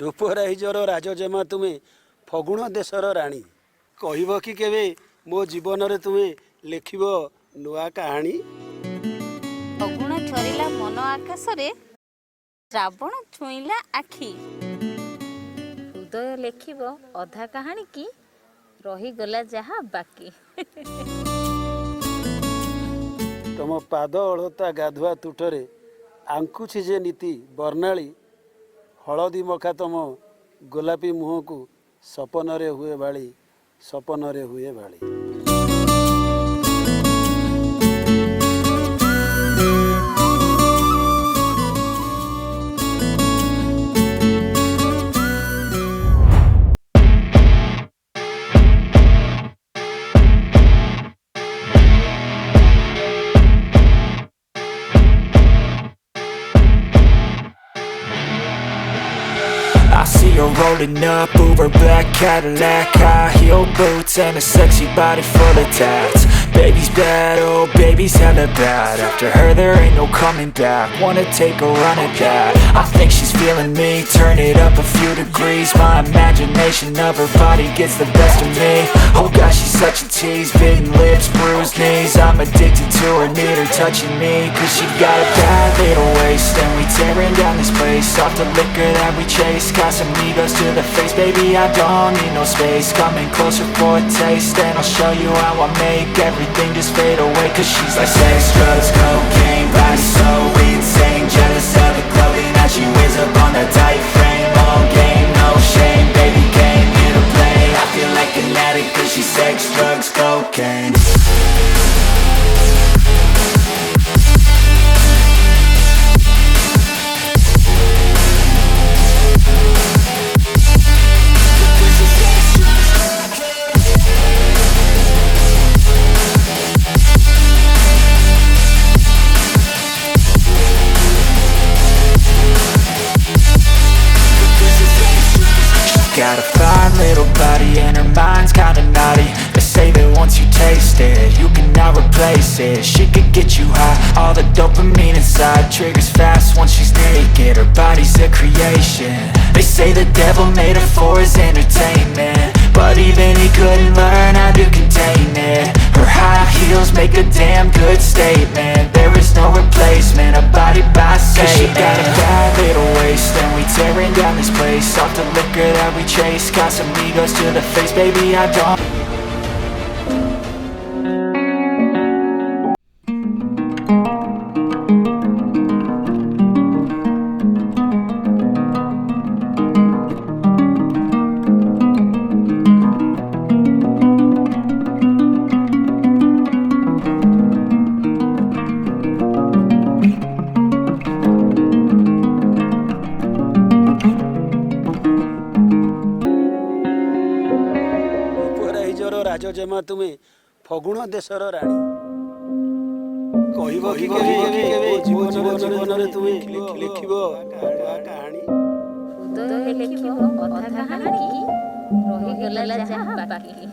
रूपराइजर राजजेमा तुमे फगुण देशर राणी कहब कि केवे मो जीवन रे तुमे लिखिब नुआ कहानी। फगुण झरिला मन आकाश रे श्रावण छुईला आखि हृदय लेखिब अधा कहानी की रही गला जहा बाकी। तुम पाद अड़ता गाधुआ तुठरे आंकुछि जे नीति बर्णाली हलदी मखा तुम गोलापी मुह को सपन रे हुए भाली सपन रे हुए भाली। You're rolling up, Uber black Cadillac, high heel boots and a sexy body full of tats. Baby's bad, oh baby's hella bad. After her there ain't no coming back. Wanna take a run at that? I think she's feeling me. Turn it up a few degrees. My imagination of her body gets the best of me. Oh gosh, she's such a tease. Bitten lips, bruised knees. I'm addicted to her, need her touching me. Cause she got a bad little waist, and we tearing down this place. Off the liquor that we chase. Casamigos to the face, baby I don't need no space. Coming closer for a taste, and I'll show you how I make everything just fade away. Cause she's like sex, drugs, cocaine, body so insane. Jealous of the clothing that she wears up on that tight frame. All game, no shame, baby came here to play. I feel like an addict cause she's sex, drugs, cocaine. Got a fine little body and her mind's kinda naughty. They say that once you taste it, you cannot replace it. She could get you high, all the dopamine inside triggers fast once she's naked. Her body's a creation. They say the devil made her for his entertainment, but even he couldn't learn how to contain it. Her high heels make a damn good statement. There is no replacement, a body by Satan. Cause she got a bad little waist, and we tearing down this place. Off the liquor that we chase. Casamigos to the face, baby I don't. राजजेमा तुमे फगुण देशर राणी कहब कि केवे जीवन रे तुमे लिखिब कहानी। हृदय लेखिब अधा कहानी की रही गला जहा बाकी।